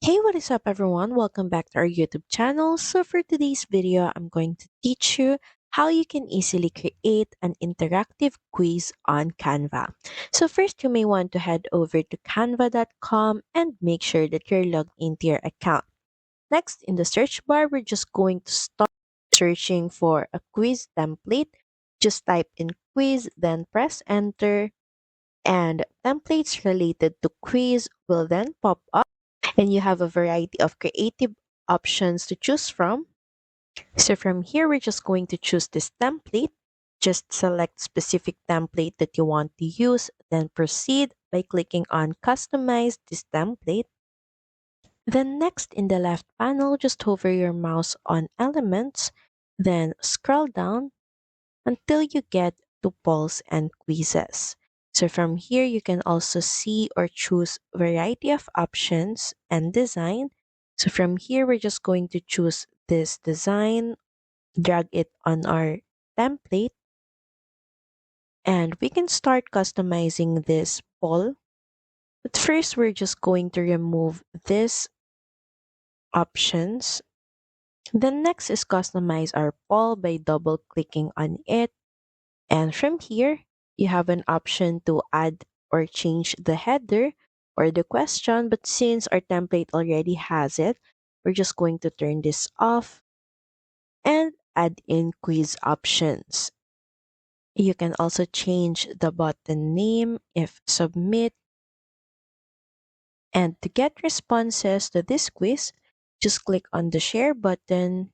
Hey, what is up, everyone? Welcome back to our YouTube channel. So, for today's video, I'm going to teach you how you can easily create an interactive quiz on Canva. So, first, you may want to head over to canva.com and make sure that you're logged into your account. Next, in the search bar, we're just going to start searching for a quiz template. Just type in quiz, then press enter, and templates related to quiz will then pop up and you have a variety of creative options to choose from. So from here, we're just going to choose this template. Just select specific template that you want to use, then proceed by clicking on customize this template. Then next in the left panel, just hover your mouse on elements, then scroll down until you get to polls and quizzes. So from here, you can also see or choose variety of options and design. So from here, we're just going to choose this design, drag it on our template, and we can start customizing this poll. But first, we're just going to remove these options. Then next is customize our poll by double clicking on it. And from here, you have an option to add or change the header or the question. But since our template already has it, we're just going to turn this off and add in quiz options. You can also change the button name if submit. And to get responses to this quiz, just click on the share button.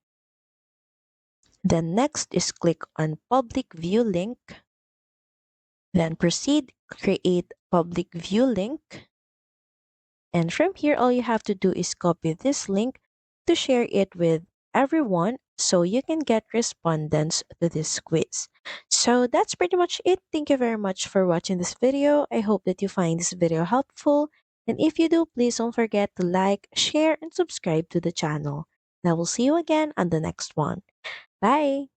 Then next is click on public view link. Then proceed, create public view link. And from here, all you have to do is copy this link to share it with everyone so you can get respondents to this quiz. So that's pretty much it. Thank you very much for watching this video. I hope that you find this video helpful. And if you do, please don't forget to like, share, and subscribe to the channel. And I will see you again on the next one. Bye!